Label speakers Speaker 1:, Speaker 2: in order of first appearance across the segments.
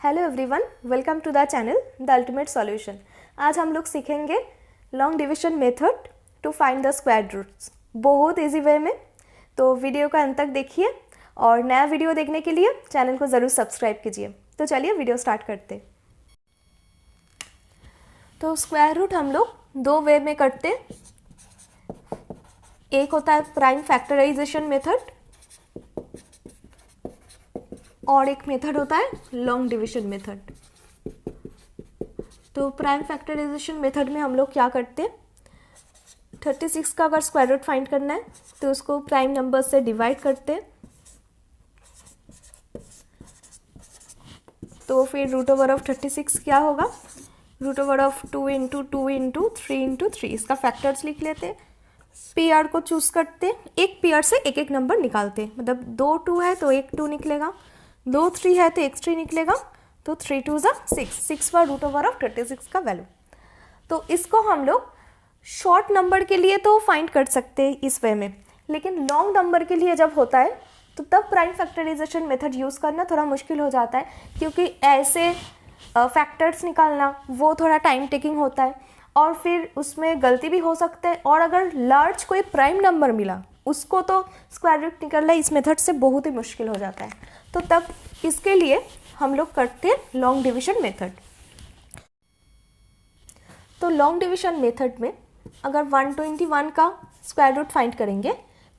Speaker 1: Hello everyone, welcome to the channel the ultimate solution. आज हम लोग सीखेंगे long division method to find the square roots बहुत easy way में। तो वीडियो का अंत तक देखिए और नया वीडियो देखने के लिए चैनल को ज़रूर सब्सक्राइब कीजिए। तो चलिए वीडियो स्टार्ट करते। तो स्क्वायर रूट हम लोग दो वे में करते। एक होता है प्राइम फैक्टराइजेशन मेथड और एक मेथड होता है लॉन्ग डिवीजन मेथड। तो प्राइम फैक्टराइजेशन मेथड में हम लोग क्या करते हैं, 36 का अगर स्क्वायर रूट फाइंड करना है तो उसको प्राइम नंबर से डिवाइड करते हैं। तो फिर रूट ओवर ऑफ 36 क्या होगा, root over of 2 into 2 into 3 into 3। इसका फैक्टर्स लिख लेते हैं। पेयर को चूज करते हैं, एक पेयर से एक एक नंबर निकालते हैं। मतलब 2 2 है तो एक 2 निकलेगा, 2 3 है तो एक 3 निकलेगा। तो 3 2 ज़ा 6 बार रूट ओवर ऑफ 36 का वैल्यू। तो इसको हम लोग शॉर्ट नंबर के लिए तो फाइंड कर सकते हैं इस वे में, लेकिन लॉन्ग नंबर के लिए जब होता है तो तब प्राइम फैक्टराइजेशन मेथड यूज़ करना थोड़ा मुश्किल हो जाता है, क्योंकि ऐसे फैक्टर्स निकालना वो थोड़ा टाइम टेकिंग होता है और फिर उसमें गलती भी हो सकते हैं। और अगर लार्ज कोई प्राइम नंबर मिला उसको तो स्क्वायर रूट निकालना इस मेथड से बहुत ही मुश्किल हो जाता है। तो तब इसके लिए हम लोग करते हैं लॉन्ग डिवीजन मेथड। तो लॉन्ग डिवीजन मेथड में अगर 121 का स्क्वायर रूट फाइंड करेंगे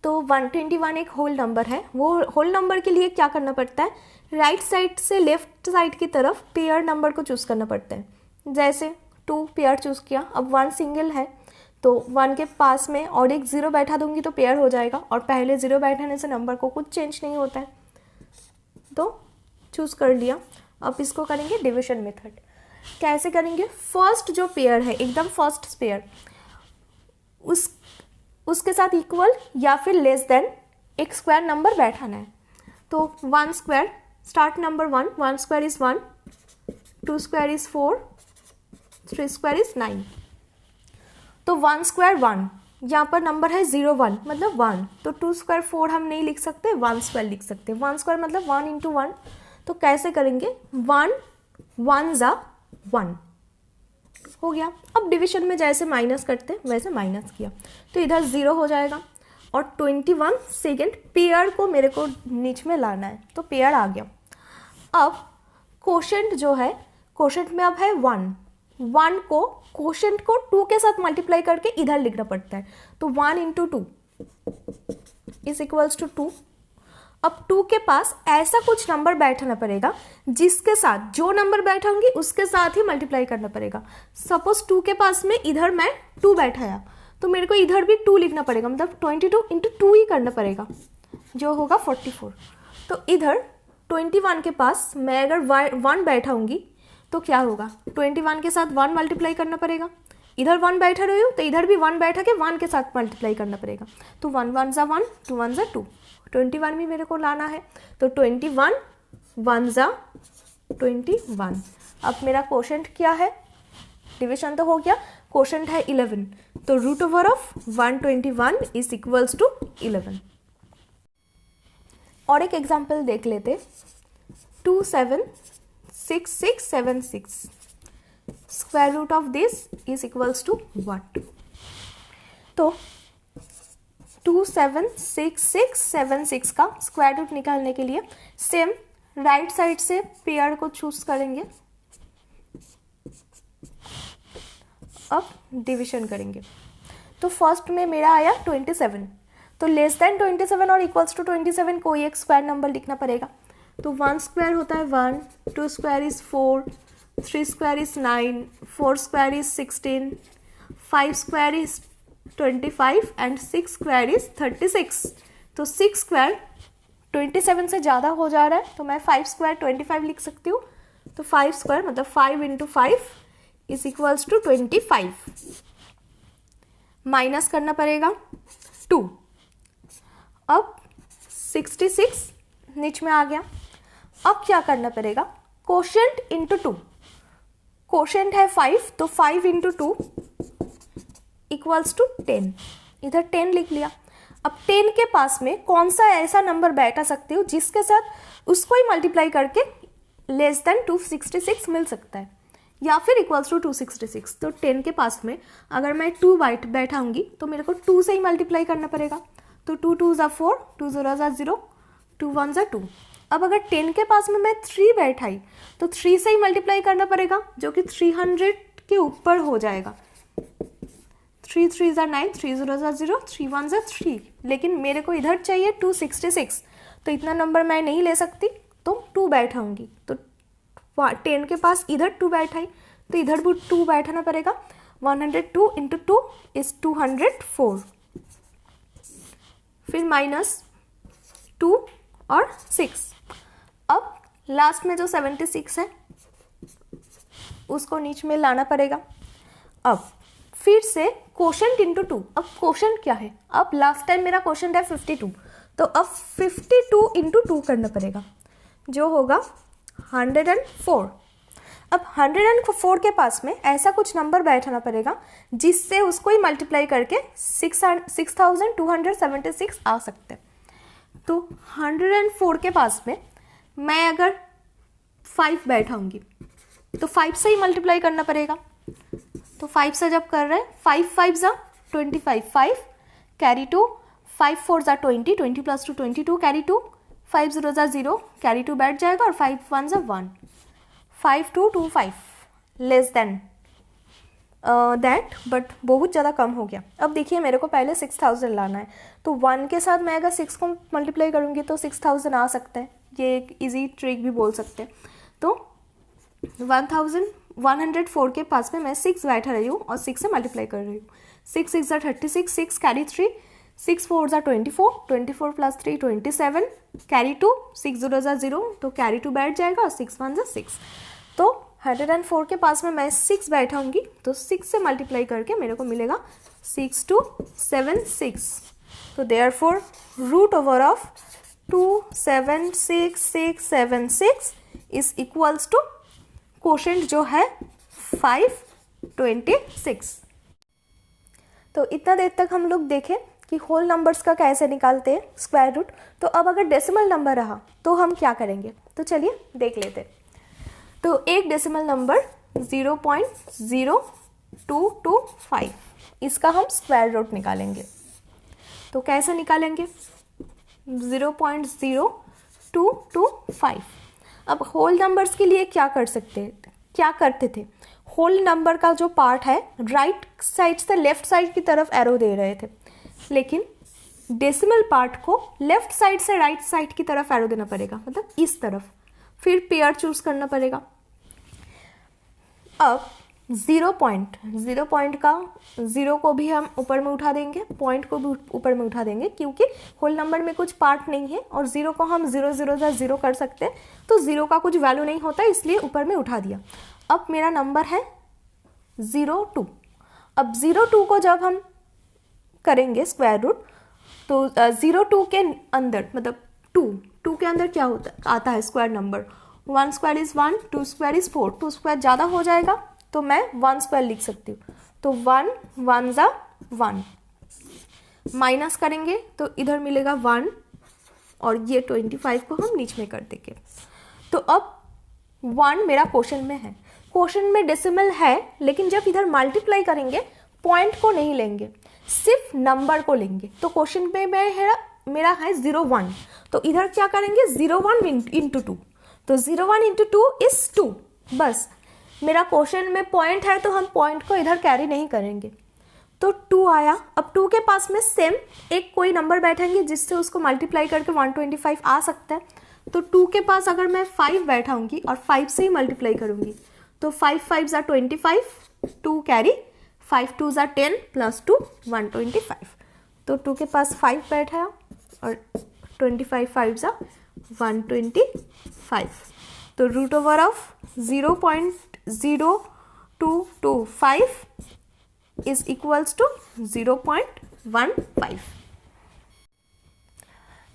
Speaker 1: तो 121 एक होल नंबर है। वो होल नंबर के लिए क्या करना पड़ता है, राइट साइड से लेफ्ट साइड की तरफ पेयर नंबर को चूज़ करना पड़ता है। जैसे 2 पेयर चूज़ किया, अब 1 सिंगल है तो 1 के पास में और एक 0 बैठा दूंगी तो पेयर हो जाएगा, और पहले 0 बैठाने से नंबर को कुछ चेंज नहीं होता है। तो चूज़ कर लिया। अब इसको करेंगे डिवीजन मेथड। कैसे करेंगे, फर्स्ट जो पेयर है एकदम फर्स्ट पेयर उसके साथ इक्वल या फिर लेस देन एक स्क्वायर नंबर बैठाना है। तो 1 square start number 1 square is 1, 2 square is 4, 3 square is 9। तो 1 स्क्वायर 1, यहाँ पर नंबर है 0 1 मतलब 1, तो 2 स्क्वायर 4 हम नहीं लिख सकते, 1 स्क्वायर लिख सकते हैं। 1 स्क्वायर मतलब 1 इंटू 1। तो कैसे करेंगे, 1 1 ज़ा 1 हो गया। अब डिवीजन में जैसे माइनस करते वैसे माइनस किया तो इधर 0 हो जाएगा। और 21 सेकेंड पेयर को मेरे को नीचे में लाना है, तो पेयर आ गया। अब कोशेंट जो है, कोशेंट में अब है 1 को कोशेंट को 2 के साथ मल्टीप्लाई करके इधर लिखना पड़ता है। तो 1 इंटू 2 इज इक्वल्स टू 2। अब 2 के पास ऐसा कुछ नंबर बैठाना पड़ेगा जिसके साथ जो नंबर बैठाऊंगी उसके साथ ही मल्टीप्लाई करना पड़ेगा। सपोज 2 के पास में इधर मैं 2 बैठाया तो मेरे को इधर भी 2 लिखना पड़ेगा, मतलब 22 इंटू 2 ही करना पड़ेगा जो होगा 44। तो इधर 21 के पास मैं अगर 1 बैठाऊंगी तो क्या होगा, 21 के साथ 1 मल्टीप्लाई करना पड़ेगा। इधर 1 बैठा रही हूँ तो इधर भी 1 बैठा के 1 के साथ मल्टीप्लाई करना पड़ेगा। तो 1 1 ज़ा 1, 2 1 ज़ा 2, 21 भी मेरे को लाना है। तो 21 1 ज़ा 21। अब मेरा कोशेंट क्या है, डिवीजन तो हो गया, कोशेंट है 11। तो root over of 121 is equals to 11। और एक एग्जाम्पल देख लेते, 2 7 6 6 7 6, square root of this is equals to what. तो 2 7 6 6 7 6 का स्क्वायर रूट निकालने के लिए सेम राइट साइड से पेयर को चूज करेंगे। अब डिवीजन करेंगे। तो फर्स्ट में मेरा आया 27, तो लेस देन 27 और इक्वल्स टू 27 कोई एक स्क्वायर नंबर लिखना पड़ेगा। तो 1 स्क्वायर होता है 1, 2 square is 4, 3 square is 9, 4 square is 16, 5 square is 25 and 6 square is 36। तो 6 स्क्वायर 27 से ज़्यादा हो जा रहा है तो मैं 5 स्क्वायर 25 लिख सकती हूँ। तो 5 स्क्वायर मतलब 5 into 5 is equals to 25। Minus करना पड़ेगा 2। अब 66 नीच में आ गया। अब क्या करना पड़ेगा, कोशेंट इंटू 2। कोशेंट है 5 तो 5 इंटू 2 इक्वल्स टू 10। इधर 10 लिख लिया। अब 10 के पास में कौन सा ऐसा नंबर बैठा सकती हूँ जिसके साथ उसको ही मल्टीप्लाई करके लेस देन 266 मिल सकता है या फिर इक्वल्स टू 266। तो 10 के पास में अगर मैं 2 बैठाऊंगी तो मेरे को 2 से ही मल्टीप्लाई करना पड़ेगा। तो 2 2 ज़ा 4, 2 0 ज़ा 0, 2 1 ज़ा 2। अब अगर 10 के पास में मैं 3 बैठाई तो 3 से ही मल्टीप्लाई करना पड़ेगा, जो कि 300 के ऊपर हो जाएगा। 3 3 ज़ा 9, 3 0 ज़ा 0, 3 1 ज़ा 3। लेकिन मेरे को इधर चाहिए 266, तो इतना नंबर मैं नहीं ले सकती, तो 2 बैठाऊंगी। तो 10 के पास इधर 2 बैठाई तो इधर भी 2 बैठाना पड़ेगा। 102 इंटू 2 इज 204, फिर -2 और 6। अब लास्ट में जो 76 है उसको नीचे में लाना पड़ेगा। अब फिर से क्वोशंट इंटू 2। अब क्वोशंट क्या है? अब लास्ट टाइम मेरा क्वोशंट है 52, तो अब 52 इंटू 2 करना पड़ेगा, जो होगा 104। अब 104 के पास में ऐसा कुछ नंबर बैठाना पड़ेगा जिससे उसको ही मल्टीप्लाई करके 6276 आ सकते हैं। तो 104 के पास में मैं अगर 5 बैठाऊंगी तो 5 से ही मल्टीप्लाई करना पड़ेगा। तो 5 से जब कर रहे हैं, 5 5 ज़ा 25, 5 कैरी 2, 5 4 ज़ा 20, 20 प्लस 2 22 कैरी 2, 5 0 ज़ा 0 कैरी 2 बैठ जाएगा और 5 1 ज़ा 1, 5 2 2 5 लेस देन दैट, बट बहुत ज़्यादा कम हो गया। अब देखिए मेरे को पहले 6000 लाना है, तो 1 के साथ मैं अगर 6 को मल्टीप्लाई करूँगी तो 6000 आ सकता है। ये एक इजी ट्रिक भी बोल सकते हैं। तो 104 के पास में मैं 6 बैठा रही हूँ और 6 से मल्टीप्लाई कर रही हूँ। 6 6 ज़ा 36, 6 कैरी 3, 6 4 ज़ा 24, 24 प्लस 3 27 कैरी 2, 6 0 ज़ा 0 तो कैरी 2 बैठ जाएगा और 6 1 ज़ा 6। तो 104 के पास में मैं 6 बैठाऊंगी तो 6 से मल्टीप्लाई करके मेरे को मिलेगा 6276। तो therefore root over of 276676 is equals to quotient जो है 526। तो इतना देर तक हम लोग देखें कि होल नंबर्स का कैसे निकालते हैं स्क्वायर रूट। तो अब अगर डेसिमल नंबर रहा तो हम क्या करेंगे, तो चलिए देख लेते हैं। तो एक डेसिमल नंबर 0.0225, इसका हम स्क्वायर रूट निकालेंगे। तो कैसे निकालेंगे? 0.0225। अब होल नंबर्स के लिए क्या करते थे? होल नंबर का जो पार्ट है राइट साइड से लेफ्ट साइड की तरफ एरो दे रहे थे, लेकिन डेसिमल पार्ट को लेफ्ट साइड से राइट साइड की तरफ एरो देना पड़ेगा, मतलब इस तरफ। फिर पेयर चूज करना पड़ेगा। अब 0 पॉइंट का 0 को भी हम ऊपर में उठा देंगे, पॉइंट को भी ऊपर में उठा देंगे, क्योंकि होल नंबर में कुछ पार्ट नहीं है और 0 को हम 0 0 0 कर सकते हैं, तो 0 का कुछ वैल्यू नहीं होता, इसलिए ऊपर में उठा दिया। अब मेरा नंबर है 02। अब 02 को जब हम करेंगे स्क्वायर रूट, तो 02 के अंदर मतलब 2 के अंदर क्या आता है square number? 1 square is 1, 2 square is 4, 2 square ज़्यादा हो जाएगा तो मैं 1 स्क्वायर लिख सकती हूँ। तो 1 1 ज़ा 1, माइनस करेंगे तो इधर मिलेगा 1 और ये 25 को हम नीचे में कर देंगे। तो अब 1 मेरा क्वोशंट में है, क्वोशंट में डेसिमल है, लेकिन जब इधर मल्टीप्लाई करेंगे पॉइंट को नहीं लेंगे, सिर्फ नंबर को लेंगे। तो क्वोशंट में मेरा है 01, तो इधर क्या करेंगे 01 इंटू 2, तो 01 इंटू 2 इज 2। बस मेरा क्वोशंट में पॉइंट है तो हम पॉइंट को इधर कैरी नहीं करेंगे, तो 2 आया। अब 2 के पास में सेम एक कोई नंबर बैठेंगे जिससे उसको मल्टीप्लाई करके 125 आ सकता है। तो 2 के पास अगर मैं 5 बैठाऊंगी और 5 से ही मल्टीप्लाई करूंगी तो 5 5 ज़ा 25, 2 कैरी, 5 2 ज़ा 10 प्लस 2 125। तो 2 के पास 5 बैठा और 25 5 ज़ा 125। तो root over of 0.0225 is equals to 0.15।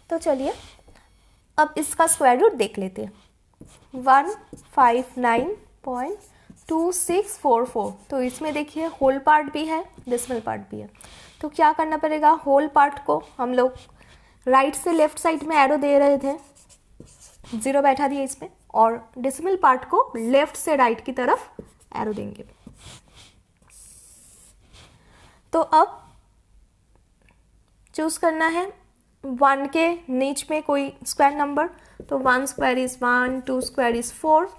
Speaker 1: तो चलिए अब इसका स्क्वायर रूट देख लेते हैं। 159.2644। तो इसमें देखिए होल पार्ट भी है, डेसिमल पार्ट भी है। तो क्या करना पड़ेगा, होल पार्ट को हम लोग राइट से लेफ्ट साइड में एरो दे रहे थे, 0 बैठा दिया इसमें, और डेसिमल पार्ट को लेफ्ट से राइट की तरफ एरो देंगे। तो अब चूज करना है 1 के नीच में कोई स्क्वायर नंबर, तो 1 स्क्वायर इज 1, 2 स्क्वायर इज 4,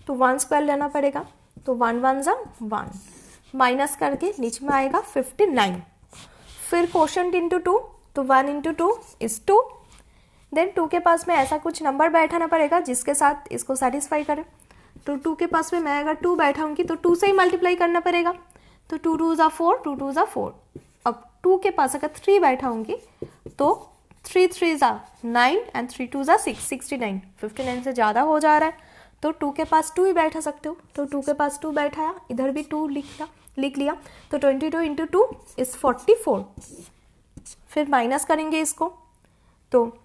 Speaker 1: तो 1 स्क्वायर लेना पड़ेगा। तो 1 1 जा 1, माइनस करके नीचे में आएगा 59। फिर कोशेंट इंटू 2, तो 1 इंटू 2 इज 2। देन 2 के पास में ऐसा कुछ नंबर बैठाना पड़ेगा जिसके साथ इसको सेटिस्फाई करे। तो 2 के पास में मैं अगर 2 बैठाऊंगी तो 2 से ही मल्टीप्लाई करना पड़ेगा। तो 2 2 जा 4, 2 2 जा 4। अब 2 के पास अगर 3 बैठाऊंगी तो 3 3 जा 9 एंड 3 2 जा 6, 69। 59 से ज़्यादा हो जा रहा है तो 2 के पास 2 ही बैठा सकते हो। तो 2 के पास 2 बैठाया, इधर भी 2 लिख लिया। तो 22 इंटू 2 इज़ 44। फिर माइनस करेंगे इसको, तो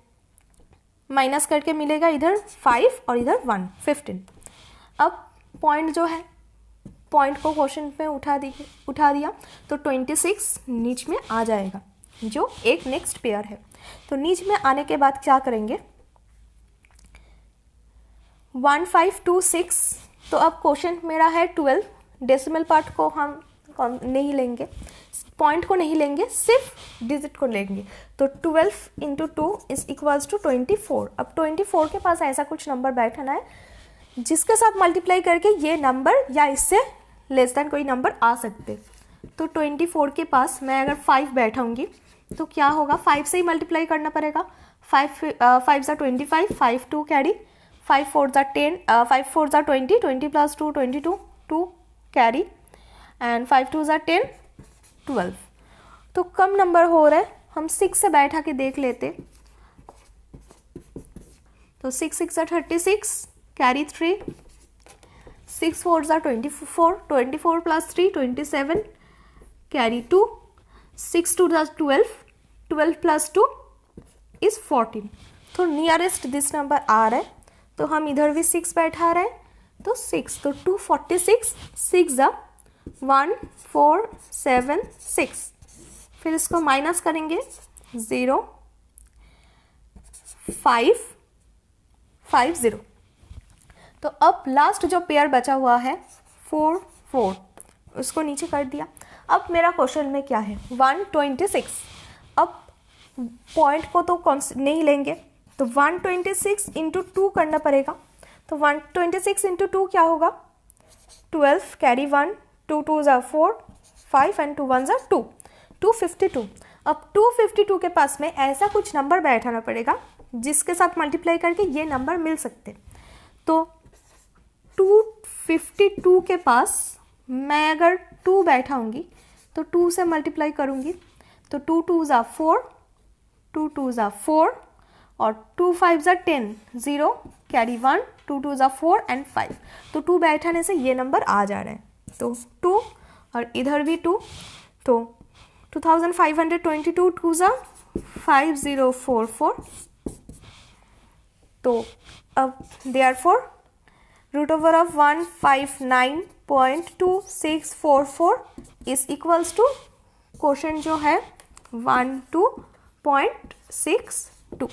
Speaker 1: माइनस करके मिलेगा इधर 5 और इधर 1, 15। अब पॉइंट जो है, पॉइंट को क्वेश्चन में उठा दिया तो 26 नीच में आ जाएगा, जो एक नेक्स्ट पेयर है। तो नीच में आने के बाद क्या करेंगे, 1 5 2 6। तो अब क्वेश्चन मेरा है 12, डेसिमल पार्ट को हम नहीं लेंगे, पॉइंट को नहीं लेंगे, सिर्फ डिजिट को लेंगे। तो 12 इंटू 2 इज इक्वल्स टू 24। अब 24 के पास ऐसा कुछ नंबर बैठाना है जिसके साथ मल्टीप्लाई करके ये नंबर या इससे लेस देन कोई नंबर आ सकते। तो 24 के पास मैं अगर 5 बैठाऊंगी तो क्या होगा, 5 से ही मल्टीप्लाई करना पड़ेगा। 5 जा 25, 5 2 कैरी, 5 4 जा 10, 5 4 जा 20, 20 प्लस 2 22, 2 कैरी एंड 5 2 जा 10, 12। तो कम नंबर हो रहा है, हम 6 से बैठा के देख लेते। तो 6 6 जा 36, कैरी 3, 6 4 जा 24, 24 प्लस 3 27, कैरी 2, 6 2 जा 12, 12 प्लस 2 इज 14। तो नियरेस्ट दिस नंबर आ रहा है, तो हम इधर भी 6 बैठा रहे हैं, तो 6, तो 246, 6 जा 1 4 7 6। फिर इसको माइनस करेंगे 0 5 5 0। तो अब लास्ट जो पेयर बचा हुआ है 4 4, उसको नीचे कर दिया। अब मेरा क्वेश्चन में क्या है, 126। अब पॉइंट को तो नहीं लेंगे, तो 126 इंटू 2 करना पड़ेगा। तो 126 इंटू 2 क्या होगा, 12 कैरी 1, 2 2 जा 4, 5 एंड 2 1 जा 2, 252। अब 252 के पास में ऐसा कुछ नंबर बैठाना पड़ेगा जिसके साथ मल्टीप्लाई करके ये नंबर मिल सकते। तो 252 के पास मैं अगर 2 बैठाऊंगी तो 2 से मल्टीप्लाई करूंगी, तो 2 2 जा 4, 2 2 जा 4 और 2 5 जा 10, 0 कैरी 1, 2 2 जा 4 एंड 5। तो 2 बैठाने से ये नंबर आ जा रहा है, तो 2 और इधर भी 2, तो 2522, 2 जा 5044। तो अब therefore root over of 159.2644 is equals to question जो है 12.62।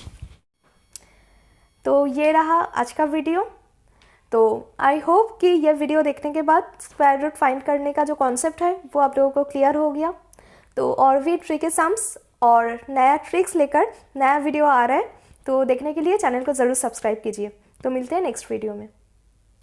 Speaker 1: तो ये रहा आज का वीडियो। तो आई होप कि ये वीडियो देखने के बाद स्क्वायर रूट फाइंड करने का जो कॉन्सेप्ट है वो आप लोगों को क्लियर हो गया। तो और भी ट्रिकी सम्स और नया ट्रिक्स लेकर नया वीडियो आ रहा है, तो देखने के लिए चैनल को ज़रूर सब्सक्राइब कीजिए। तो मिलते हैं नेक्स्ट वीडियो में।